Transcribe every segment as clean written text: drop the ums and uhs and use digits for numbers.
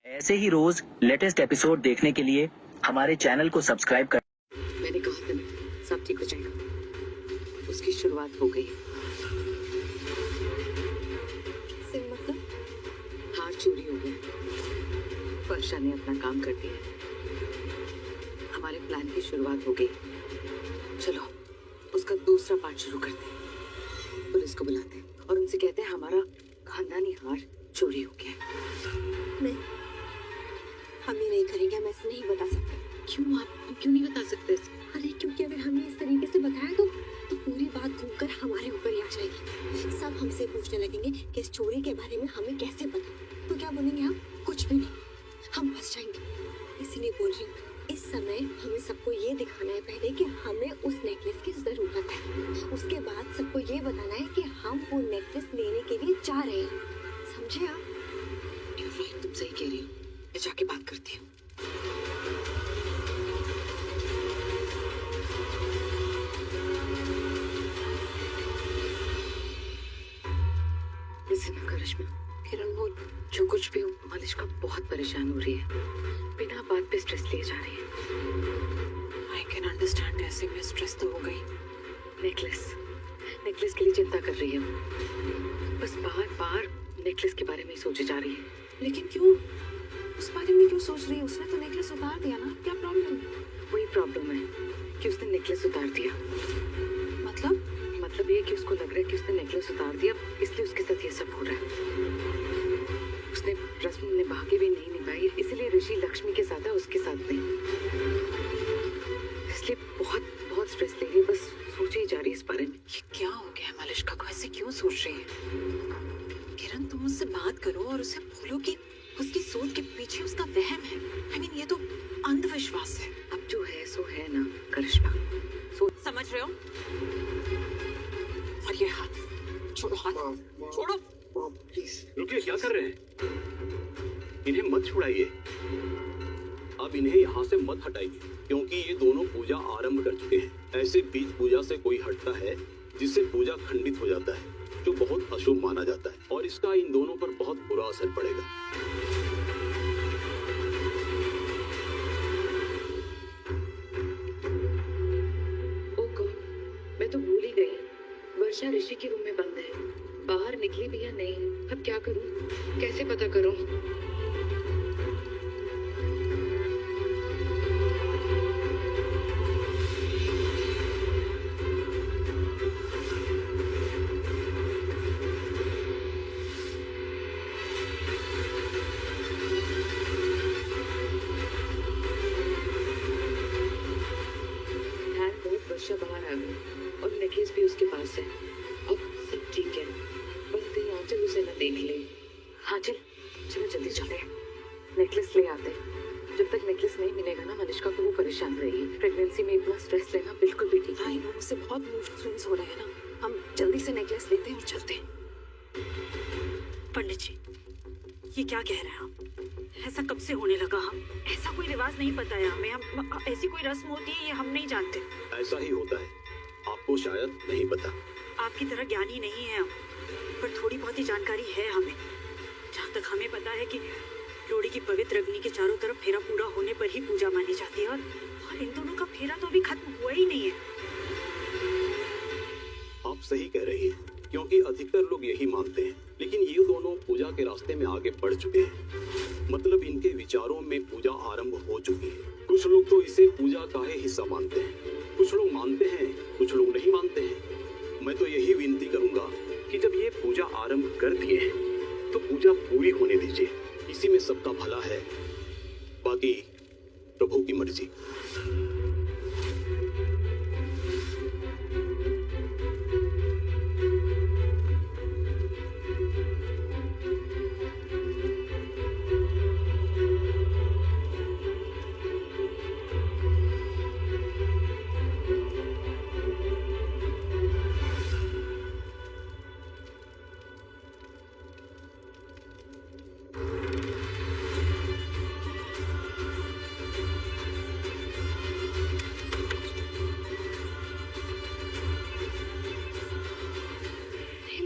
ऐसे ही रोज latest episode देखने के लिए हमारे चैनल को सब्सक्राइब कर। मैंने कहा था ना, सब ठीक हो जाएगा। उसकी शुरुआत हो गई। मतलब हार चोरी हो गया। वर्षा ने अपना काम कर दिया। हमारे प्लान की शुरुआत हो गई। चलो उसका दूसरा पार्ट शुरू करते हैं। पुलिस को बुलाते हैं और उनसे कहते हैं हमारा खानदानी हार चोरी हो गया। नहीं, हम ये नहीं करेंगे। हम ऐसे नहीं बता सकते। क्यों? आप क्यों नहीं बता सकते? अरे क्योंकि अगर हमने इस तरीके से बताया तो पूरी बात घूमकर हमारे ऊपर ही आ जाएगी। सब हमसे पूछने लगेंगे कि इस चोरी के बारे में हमें कैसे पता। तो क्या बोलेंगे हम? कुछ भी नहीं, हम फंस जाएंगे। इसीलिए बोल रही हूँ, इस समय हमें सबको ये दिखाना है पहले कि हमें उस नेकलेस की जरूरत है। उसके बाद सबको ये बताना है कि हम वो नेकलेस लेने के लिए जा रहे हैं। समझे आप? तुम सही कह रही हो। मैं जाके बात करती हूँ। करिश्मा, किरण बोल। जो कुछ भी हो, मालिशका बहुत परेशान हो रही है। बिना बात पे स्ट्रेस लिए जा रही है। I can understand. ऐसे में स्ट्रेस तो हो गई। नेकलेस के लिए चिंता कर रही है वो। बस बार बार नेकलेस के बारे में ही सोचे जा रही है। लेकिन क्यों? उस बारे में क्यों सोच रही है? उसने तो नेकलेस उतार दिया ना। क्या प्रॉब्लम है? वही प्रॉब्लम है कि उसने नेकलेस उतार दिया। मतलब ये कि उसको लग रहा है कि उसने नेकलेस उतार दिया, इसलिए उसके साथ ये सब हो रहा है। उसने रस्म निभा के भी नहीं निभाई, इसीलिए ऋषि लक्ष्मी के साथ है, उसके साथ नहीं। इसलिए बहुत स्ट्रेस ले रही है। बस सोचे ही जा रही है इस बारे में। ये क्या हो गया है मालिशका को? ऐसे क्यों सोच रही है? किरण, तुम उससे बात करो और उसे बोलो कि उसकी सोच के पीछे उसका वहम है। I mean, ये तो अंधविश्वास है। अब जो है सो है ना करिश्मा। समझ रहे हो? और ये हाथ छोड़ो। हाथ छोड़ो प्लीज। रुकिए, क्या कर रहे हैं? इन्हें मत छुड़ाइए। अब इन्हें यहाँ से मत हटाइए, क्योंकि ये दोनों पूजा आरंभ कर चुके हैं। ऐसे बीच पूजा से कोई हटता है जिससे पूजा खंडित हो जाता है, जो बहुत अशुभ माना जाता है, और इसका इन दोनों पर बहुत बुरा असर पड़ेगा। मैं तो भूल ही गई। वर्षा ऋषि के रूम में बंद है। बाहर निकली भी या नहीं? अब क्या करूं? कैसे पता करूं? वर्षा बाहर आ गई और नेकलेस भी उसके पास है। अब सब ठीक है। बस कहीं आंचल उसे न देख ले। आंचल, चलो जल्दी चले, नेकलेस ले आते। जब तक नेकलेस नहीं मिलेगा ना, मालिशका को वो परेशान रहेगी। प्रेगनेंसी में इतना स्ट्रेस लेना बिल्कुल भी ठीक नहीं। मुझसे बहुत मूड स्विंग्स हो रहे हैं ना। हम जल्दी से नेकलेस लेते हैं और चलते हैं। पंडित जी, ये क्या कह रहे हैं आप? ऐसा कब से होने लगा? हम ऐसा कोई रिवाज नहीं पता है हमें। हम ऐसी कोई रस्म होती है ये हम नहीं जानते। ऐसा ही होता है, आपको शायद नहीं पता। आपकी तरह ज्ञानी नहीं है हम, पर थोड़ी बहुत ही जानकारी है हमें। जहाँ तक हमें पता है कि लोहड़ी की पवित्र अग्नि के चारों तरफ फेरा पूरा होने पर ही पूजा मानी जाती है, और इन दोनों का फेरा तो अभी खत्म हुआ ही नहीं है। आप सही कह रही हैं, क्योंकि अधिकतर लोग यही मानते हैं। लेकिन ये दोनों पूजा के रास्ते में आगे बढ़ चुके हैं। मतलब इनके विचारों में पूजा आरंभ हो चुकी है। कुछ लोग तो इसे पूजा का ही हिस्सा मानते हैं। कुछ लोग मानते हैं, कुछ लोग नहीं मानते हैं। मैं तो यही विनती करूंगा कि जब ये पूजा आरंभ कर दिए हैं तो पूजा पूरी होने दीजिए। इसी में सबका भला है, बाकी प्रभु की मर्जी।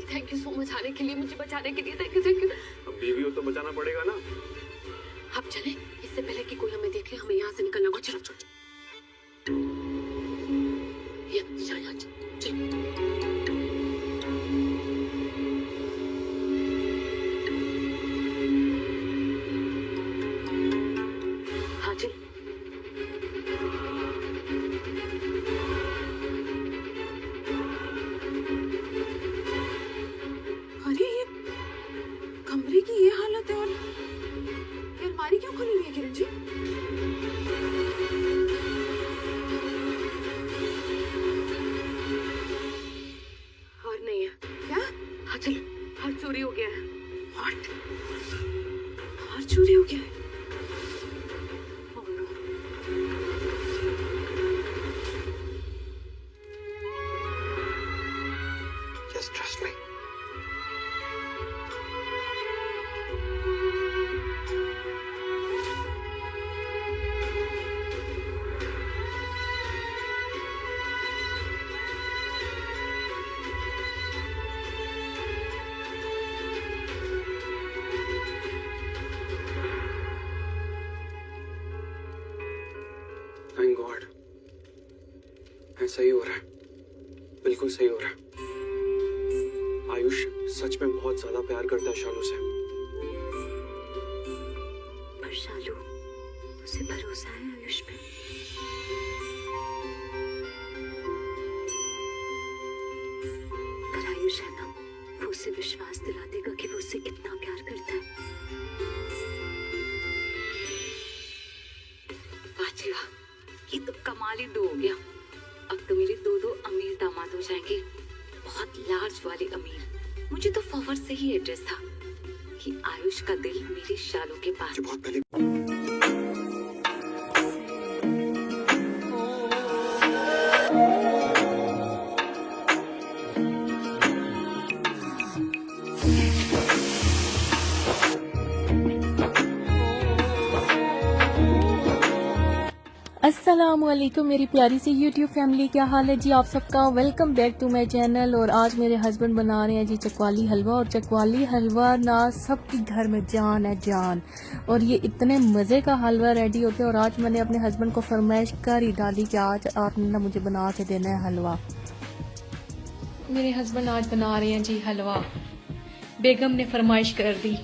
थैंक यू सो मच आने के लिए, मुझे बचाने के लिए। Thank you. अब बीवी हो तो बचाना पड़ेगा ना। चले, इससे पहले कि कोई हमें देख ले, हमें यहाँ से निकलना होगा। चलो चलो ये चलो यहाँ चलो। हाँ जी, अरे ये कमरे की ये हालत है और ये अलमारी क्यों खुली हुई है किरण जी? और नहीं है। क्या? हाँ चल, हार चोरी हो गया है। व्हाट? हार चोरी हो गया है? Oh no. Just trust me. Thank God. ऐसा ही हो रहा है, बिल्कुल सही हो रहा है। आयुष सच में बहुत ज्यादा प्यार करता है शालू से। पर शालू, उसे भरोसा है आयुष पे। पर आयुष है ना, वो उसे विश्वास दिला देगा कि वो उससे कितना प्यार करता है। वाह जी वाह, ये तो कमाल ही दो हो गया। अब तो मेरे दो दो अमीर दामाद हो जाएंगे, बहुत लार्ज वाले अमीर। मुझे तो फॉरवर्ड से ही एड्रेस था कि आयुष का दिल मेरे शालू के पास। बहुत पहले अस्सलामुअलैकुम मेरी प्यारी सी YouTube फैमिली, क्या हाल है जी आप सबका। Welcome back to my channel. और आज मेरे हस्बैंड बना रहे हैं जी चकवाली हलवा। और चकवाली हलवा ना सबके घर में जान है जान, और ये इतने मज़े का हलवा रेडी होते हैं। और आज मैंने अपने हस्बैंड को फरमाइश कर ही डाली कि आज आपने ना मुझे बना के देना है हलवा। मेरे हस्बैंड आज बना रहे हैं जी हलवा, बेगम ने फरमाइश कर दी।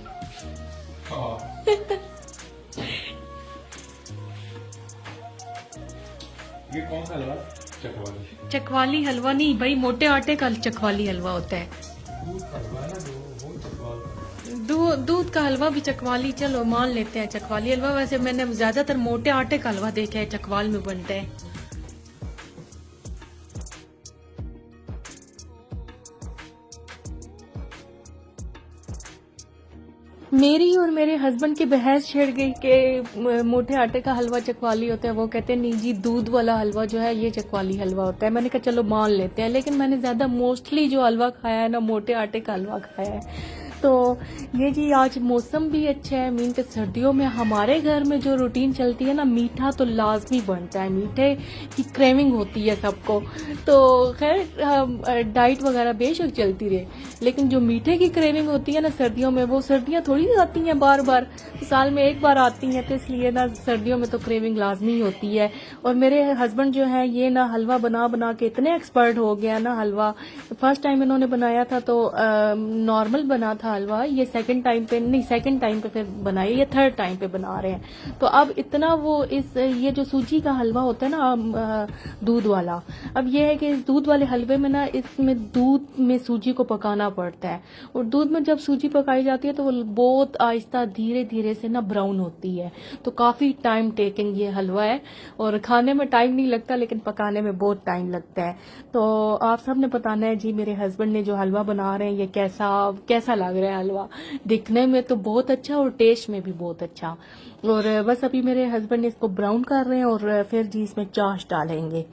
ये कौन सा हलवा? चकवाली। चकवाली हलवा नहीं भाई, मोटे आटे का चकवाली हलवा होता है। दूध का हलवा है ना, जो वो चकवाल। दूध का हलवा भी चकवाली, चलो मान लेते हैं चकवाली हलवा। वैसे मैंने ज्यादातर मोटे आटे का हलवा देखा है चकवाल में बनता है। मेरी और मेरे हस्बैंड की बहस छिड़ गई कि मोटे आटे का हलवा चकवाली होता है। वो कहते हैं नहीं जी, दूध वाला हलवा जो है ये चकवाली हलवा होता है। मैंने कहा चलो मान लेते हैं, लेकिन मैंने ज्यादा मोस्टली जो हलवा खाया है ना, मोटे आटे का हलवा खाया है। तो ये जी आज मौसम भी अच्छा है, मीन के सर्दियों में हमारे घर में जो रूटीन चलती है ना, मीठा तो लाजमी बनता है, मीठे की क्रेविंग होती है सबको। तो खैर डाइट वगैरह बेशक चलती रहे, लेकिन जो मीठे की क्रेविंग होती है ना सर्दियों में, वो सर्दियां थोड़ी आती हैं बार बार, साल में एक बार आती हैं। तो इसलिए ना सर्दियों में तो क्रेविंग लाजमी होती है। और मेरे हस्बैंड जो है ये ना हलवा बना बना के इतने एक्सपर्ट हो गया ना हलवा। फर्स्ट टाइम इन्होंने बनाया था तो नॉर्मल बना था हलवा, ये सेकंड टाइम पे फिर बनाई, ये थर्ड टाइम पे बना रहे हैं। तो अब इतना वो ये जो सूजी का हलवा होता है ना दूध वाला, अब ये है कि इस दूध वाले हलवे में ना इसमें दूध में सूजी को पकाना पड़ता है। और दूध में जब सूजी पकाई जाती है तो वो बहुत आहिस्ता धीरे धीरे से ना ब्राउन होती है। तो काफी टाइम टेकिंग ये हलवा है, और खाने में टाइम नहीं लगता लेकिन पकाने में बहुत टाइम लगता है। तो आप सब ने बताना है जी मेरे हस्बैंड ने जो हलवा बना रहे हैं ये कैसा लग रहा है हलवा। दिखने में तो बहुत अच्छा और टेस्ट में भी बहुत अच्छा। और बस अभी मेरे हस्बैंड इसको ब्राउन कर रहे हैं और फिर जी इसमें चाश डालेंगे।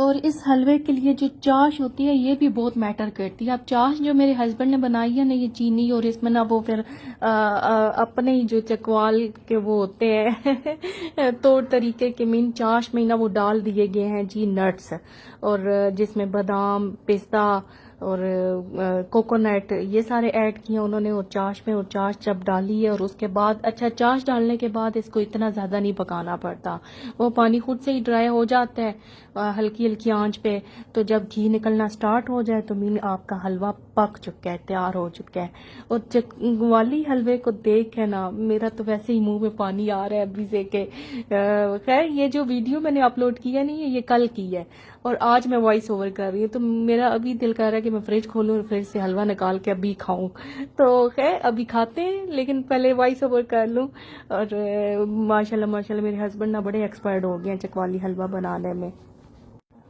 और इस हलवे के लिए जो चाश होती है ये भी बहुत मैटर करती है। अब चाश जो मेरे हस्बैंड ने बनाई है ना, ये चीनी और इसमें ना वो फिर अपने ही जो चकवाल के वो होते हैं तौर तरीके के मीन चाश में ना वो डाल दिए गए हैं जी नट्स, और जिसमें बादाम, पिस्ता और कोकोनट ये सारे ऐड किए उन्होंने और चाश में, और चाश जब डाली है और उसके बाद अच्छा चाश डालने के बाद इसको इतना ज़्यादा नहीं पकाना पड़ता, वो पानी खुद से ही ड्राई हो जाता है हल्की हल्की आंच पे। तो जब घी निकलना स्टार्ट हो जाए तो मीन आपका हलवा पक चुका है, तैयार हो चुका है। और चकवाली हलवे को देख के ना मेरा तो वैसे ही मुंह में पानी आ रहा है अभी से के। खैर ये जो वीडियो मैंने अपलोड किया नहीं है ये कल की है और आज मैं वॉइस ओवर कर रही हूँ, तो मेरा अभी दिल कर रहा है कि मैं फ्रिज खोलूँ और फ्रिज से हलवा निकाल के अभी खाऊं। तो खैर अभी खाते हैं लेकिन पहले वॉइस ओवर कर लूँ। और माशाल्लाह माशाल्लाह मेरे हस्बैंड ना बड़े एक्सपर्ट हो गए हैं चकवाली हलवा बनाने में।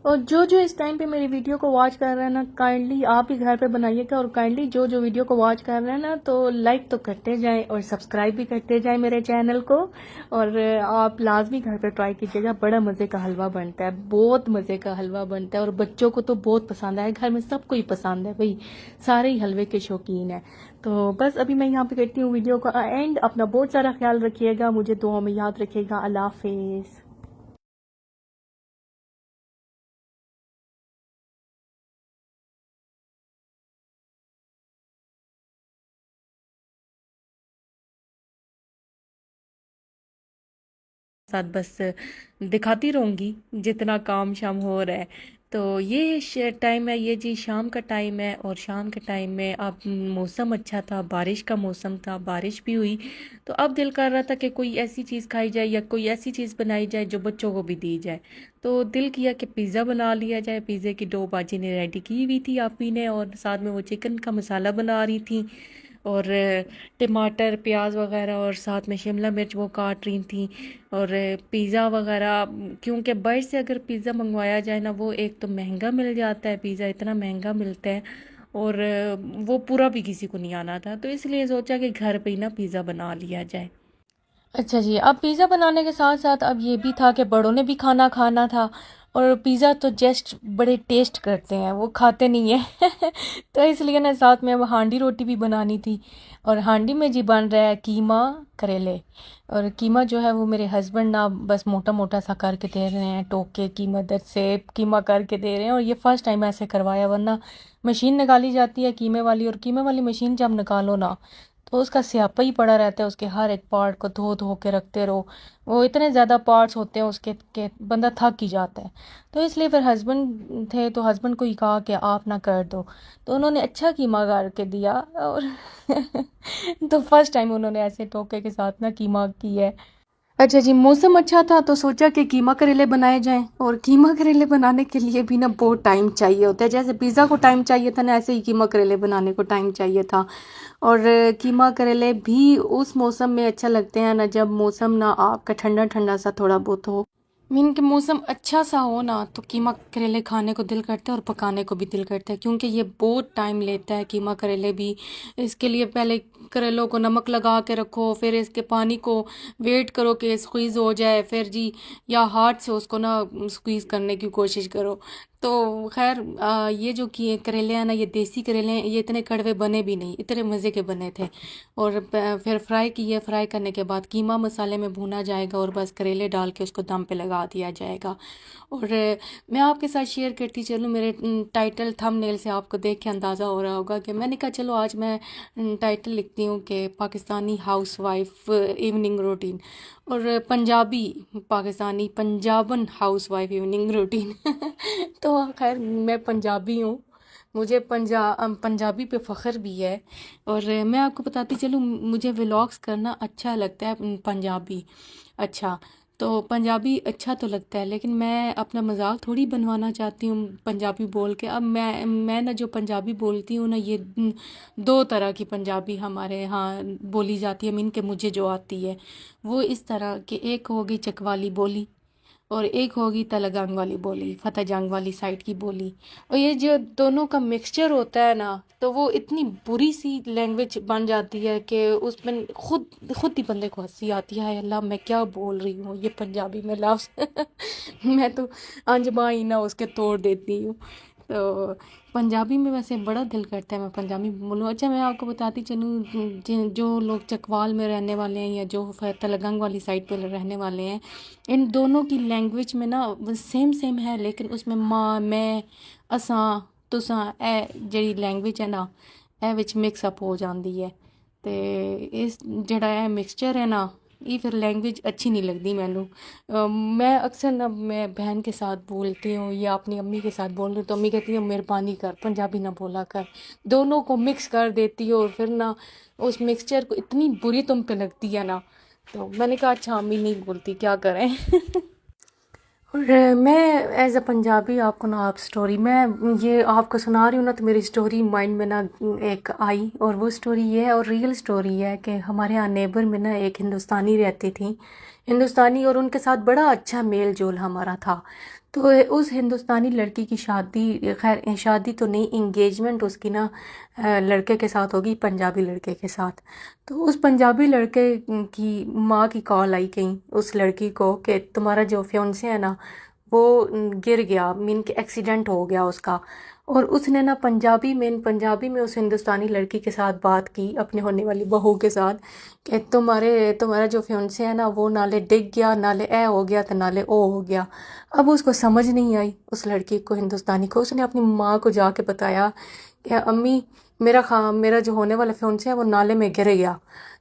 और जो इस टाइम पे मेरी वीडियो को वॉच कर रहे हैं ना, काइंडली आप भी घर पे बनाइएगा, और काइंडली जो वीडियो को वॉच कर रहे हैं ना तो लाइक तो करते जाएं और सब्सक्राइब भी करते जाएं मेरे चैनल को। और आप लाजमी घर पे ट्राई कीजिएगा, बड़ा मज़े का हलवा बनता है, बहुत मज़े का हलवा बनता है और बच्चों को तो बहुत पसंद है, घर में सबको ही पसंद है भाई, सारे ही हलवे के शौकीन हैं। तो बस अभी मैं यहाँ पे करती हूँ वीडियो का एंड। अपना बहुत सारा ख्याल रखिएगा, मुझे दुआ में याद रखिएगा। अल्लाह हाफिज़। साथ बस दिखाती रहूँगी जितना काम शाम हो रहा है। तो ये टाइम है, ये जी शाम का टाइम है, और शाम के टाइम में अब मौसम अच्छा था, बारिश का मौसम था, बारिश भी हुई। तो अब दिल कर रहा था कि कोई ऐसी चीज़ खाई जाए या कोई ऐसी चीज़ बनाई जाए जो बच्चों को भी दी जाए। तो दिल किया कि पिज़्ज़ा बना लिया जाए। पिज़्ज़े की डो बाजी ने रेडी की हुई थी आपी ने, और साथ में वो चिकन का मसाला बना रही थी, और टमाटर प्याज वगैरह और साथ में शिमला मिर्च वो काट रही थी। और पिज़्ज़ा वगैरह, क्योंकि बाहर से अगर पिज़्ज़ा मंगवाया जाए ना वो एक तो महंगा मिल जाता है, पिज़्ज़ा इतना महंगा मिलता है, और वो पूरा भी किसी को नहीं आना था, तो इसलिए सोचा कि घर पे ही ना पिज़्ज़ा बना लिया जाए। अच्छा जी, अब पिज़्ज़ा बनाने के साथ साथ अब ये भी था कि बड़ों ने भी खाना खाना था, और पिज़्ज़ा तो जस्ट बड़े टेस्ट करते हैं, वो खाते नहीं है तो इसलिए ना साथ में अब हांडी रोटी भी बनानी थी। और हांडी में जी बन रहा है कीमा करेले, और कीमा जो है वो मेरे हस्बैंड ना बस मोटा मोटा सा करके दे रहे हैं, टोके की मदद से कीमा करके दे रहे हैं। और ये फर्स्ट टाइम ऐसे करवाया, वरना मशीन निकाली जाती है कीमे वाली, और कीमे वाली मशीन जब निकालो ना तो उसका स्यापा ही पड़ा रहता है, उसके हर एक पार्ट को धो धो के रखते रहो, वो इतने ज़्यादा पार्ट्स होते हैं उसके के बंदा थक ही जाता है। तो इसलिए फिर हस्बैंड थे तो हस्बैंड को ही कहा कि आप ना कर दो, तो उन्होंने अच्छा कीमा करके दिया। और तो फर्स्ट टाइम उन्होंने ऐसे टोके के साथ ना कीमा की है। अच्छा जी, मौसम अच्छा था तो सोचा कि कीमा करेले बनाए जाएं, और कीमा करेले बनाने के लिए भी ना बहुत टाइम चाहिए होता है, जैसे पिज़्ज़ा को टाइम चाहिए था ना ऐसे ही कीमा करेले बनाने को टाइम चाहिए था। और कीमा करेले भी उस मौसम में अच्छा लगते हैं ना जब मौसम ना आपका ठंडा ठंडा सा थोड़ा बहुत हो, मीन के मौसम अच्छा सा हो ना, तो कीमा करेले खाने को दिल करता है और पकाने को भी दिल करता है, क्योंकि ये बहुत टाइम लेता है कीमा करेले भी। इसके लिए पहले करेलों को नमक लगा के रखो, फिर इसके पानी को वेट करो कि स्क्वीज़ हो जाए, फिर जी या हाथ से उसको ना स्क्वीज़ करने की कोशिश करो। तो खैर ये जो कि करेले हैं ना, ये देसी करेले हैं, ये इतने कड़वे बने भी नहीं, इतने मज़े के बने थे। और फिर फ्राई किए, फ्राई करने के बाद कीमा मसाले में भूना जाएगा और बस करेले डाल के उसको दम पे लगा दिया जाएगा। और मैं आपके साथ शेयर करती चलूँ, मेरे टाइटल थंबनेल से आपको देख के अंदाज़ा हो रहा होगा कि मैंने कहा चलो आज मैं टाइटल लिखती हूँ कि पाकिस्तानी हाउसवाइफ इवनिंग रूटीन, और पंजाबी पाकिस्तानी पंजाबन हाउसवाइफ इवनिंग रूटीन तो खैर मैं पंजाबी हूँ, मुझे पंजाबी पे फ़ख्र भी है। और मैं आपको बताती चलूँ, मुझे व्लॉग्स करना अच्छा लगता है पंजाबी। अच्छा, तो पंजाबी अच्छा तो लगता है, लेकिन मैं अपना मजाक थोड़ी बनवाना चाहती हूँ पंजाबी बोल के। अब मैं ना जो पंजाबी बोलती हूँ ना, ये दो तरह की पंजाबी हमारे यहाँ बोली जाती है, मीन के मुझे जो आती है वो इस तरह कि एक हो गई चकवाली बोली, और एक होगी तलगांग वाली बोली, फतेह जंग वाली साइड की बोली। और ये जो दोनों का मिक्सचर होता है ना, तो वो इतनी बुरी सी लैंग्वेज बन जाती है कि उसमें खुद खुद ही बंदे को हंसी आती है, अल्लाह मैं क्या बोल रही हूँ ये पंजाबी में लफ्ज़ मैं तो अंजमा ही ना उसके तोड़ देती हूँ। तो पंजाबी में वैसे बड़ा दिल करता है मैं पंजाबी बोलूँ। अच्छा, मैं आपको बताती चलूँ, जो लोग चकवाल में रहने वाले हैं या जो तलगंग वाली साइड पे रहने वाले हैं, इन दोनों की लैंग्वेज में ना सेम सेम है, लेकिन उसमें माँ मैं असां तुसां ए ਜਿਹੜੀ लैंग्वेज है ना ए विच मिक्स अप हो जाती है। तो इस जड़ा है मिक्सचर है ना, ये फिर लैंग्वेज अच्छी नहीं लगती मैनू। मैं अक्सर ना मैं बहन के साथ बोलती हूँ या अपनी अम्मी के साथ बोल रही हूँ, तो अम्मी कहती है मेहरबानी कर पंजाबी ना बोला कर, दोनों को मिक्स कर देती हो और फिर ना उस मिक्सचर को इतनी बुरी तुम पे लगती है ना। तो मैंने कहा अच्छा अम्मी नहीं बोलती, क्या करें और मैं एज अ पंजाबी आपको ना आप स्टोरी मैं ये आपको सुना रही हूँ ना, तो मेरी स्टोरी माइंड में ना एक आई, और वो स्टोरी ये है और रियल स्टोरी है कि हमारे यहाँ नेबर में ना एक हिंदुस्तानी रहती थी, हिंदुस्तानी, और उनके साथ बड़ा अच्छा मेल जोल हमारा था। तो उस हिंदुस्तानी लड़की की शादी, खैर शादी तो नहीं, इंगेजमेंट उसकी ना लड़के के साथ होगी, पंजाबी लड़के के साथ। तो उस पंजाबी लड़के की माँ की कॉल आई कहीं उस लड़की को कि तुम्हारा जो फियोंसे है ना वो गिर गया, मीन के एक्सीडेंट हो गया उसका। और उसने ना पंजाबी में उस हिंदुस्तानी लड़की के साथ बात की, अपने होने वाली बहू के साथ, कि तुम्हारा जो फियोंसे है ना वो नाले डिग गया, नाले ए हो गया तो नाले ओ हो गया। अब उसको समझ नहीं आई उस लड़की को, हिंदुस्तानी को। उसने अपनी माँ को जाके बताया कि अम्मी मेरा जो होने वाला फियोंसे है वो नाले में गिर गया।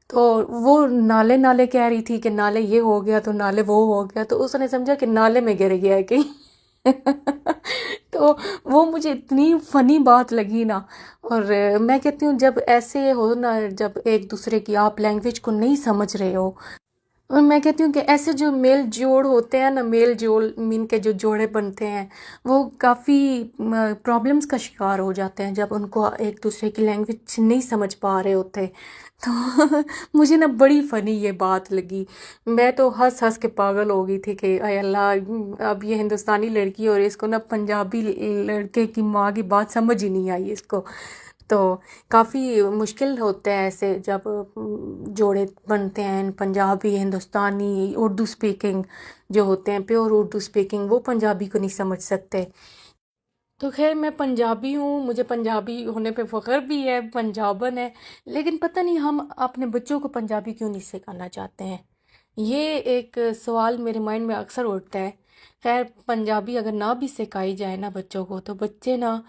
तो वो नाले नाले कह रही थी कि नाले ये हो गया तो नाले वो हो गया, तो उसने समझा कि नाले में गिर गया है कहीं तो वो मुझे इतनी फ़नी बात लगी ना। और मैं कहती हूँ जब ऐसे हो ना, जब एक दूसरे की आप लैंग्वेज को नहीं समझ रहे हो, और मैं कहती हूँ कि ऐसे जो मेल जोड़ होते हैं ना, मेल जोड़ मीन के जो जोड़े बनते हैं वो काफ़ी प्रॉब्लम्स का शिकार हो जाते हैं जब उनको एक दूसरे की लैंग्वेज नहीं समझ पा रहे होते। तो मुझे ना बड़ी फ़नी ये बात लगी, मैं तो हंस हंस के पागल हो गई थी कि अय अल्लाह, अब ये हिंदुस्तानी लड़की और इसको ना पंजाबी लड़के की माँ की बात समझ ही नहीं आई इसको। तो काफ़ी मुश्किल होता है ऐसे जब जोड़े बनते हैं, पंजाबी हिंदुस्तानी उर्दू स्पीकिंग जो होते हैं, प्योर उर्दू स्पीकिंग, वो पंजाबी को नहीं समझ सकते। तो खैर मैं पंजाबी हूँ, मुझे पंजाबी होने पे फ़ख्र भी है, पंजाबन है, लेकिन पता नहीं हम अपने बच्चों को पंजाबी क्यों नहीं सिखाना चाहते हैं, ये एक सवाल मेरे माइंड में अक्सर उठता है। खैर पंजाबी अगर ना भी सिखाई जाए ना बच्चों को, तो बच्चे ना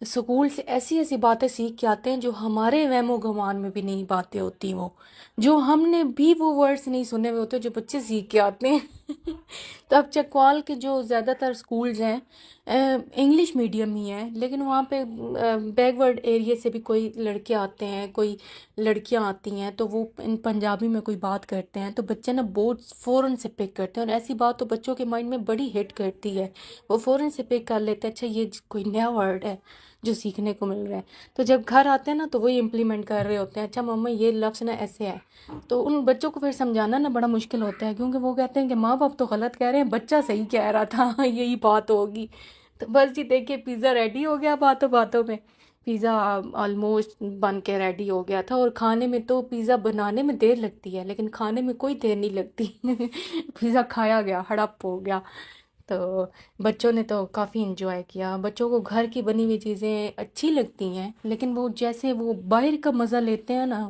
स्कूल से ऐसी ऐसी बातें सीख के आते हैं जो हमारे वहमो गुमान में भी नहीं बातें होती, वो जो हमने भी वो वर्ड्स नहीं सुने हुए होते जो बच्चे सीख के आते हैं तो अब चकवाल के जो ज़्यादातर स्कूल्स हैं इंग्लिश मीडियम ही हैं, लेकिन वहाँ पे बैकवर्ड एरिया से भी कोई लड़के आते हैं, कोई लड़कियाँ आती हैं, तो वो इन पंजाबी में कोई बात करते हैं तो बच्चे ना बहुत फ़ौरन से पिक करते हैं, और ऐसी बात तो बच्चों के माइंड में बड़ी हिट करती है, वो फ़ौरन से पिक कर लेते हैं, अच्छा ये कोई नया वर्ड है जो सीखने को मिल रहा है। तो जब घर आते हैं ना तो वही इम्प्लीमेंट कर रहे होते हैं, अच्छा मम्मा ये लफ्ज़ ना ऐसे है। तो उन बच्चों को फिर समझाना ना बड़ा मुश्किल होता है, क्योंकि वो कहते हैं कि माँ बाप तो गलत कह रहे हैं, बच्चा सही कह रहा था यही बात होगी। तो बस जी देखिए पिज़्ज़ा रेडी हो गया बातों बातों में, पिज़्ज़ा ऑलमोस्ट बन के रेडी हो गया था। और खाने में तो पिज़्ज़ा बनाने में देर लगती है लेकिन खाने में कोई देर नहीं लगती पिज़्ज़ा खाया गया, हड़प हो गया। तो बच्चों ने तो काफ़ी इन्जॉय किया, बच्चों को घर की बनी हुई चीज़ें अच्छी लगती हैं, लेकिन वो जैसे वो बाहर का मज़ा लेते हैं ना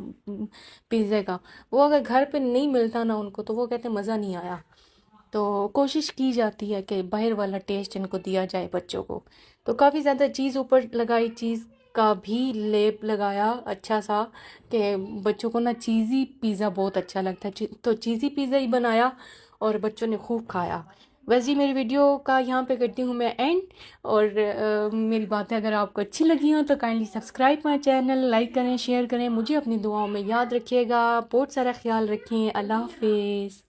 पिज़्ज़े का, वो अगर घर पे नहीं मिलता ना उनको, तो वो कहते हैं मज़ा नहीं आया। तो कोशिश की जाती है कि बाहर वाला टेस्ट इनको दिया जाए बच्चों को। तो काफ़ी ज़्यादा चीज़ ऊपर लगाई, चीज़ का भी लेप लगाया अच्छा सा कि बच्चों को ना चीज़ी पिज़्ज़ा बहुत अच्छा लगता है, तो चीज़ी पिज़्ज़ा ही बनाया और बच्चों ने खूब खाया। बस जी मेरी वीडियो का यहाँ पे करती हूँ मैं एंड, और मेरी बातें अगर आपको अच्छी लगी हो तो kindly subscribe my channel, like करें, शेयर करें, मुझे अपनी दुआओं में याद रखिएगा, बहुत सारा ख्याल रखें, अल्लाह हाफिज़।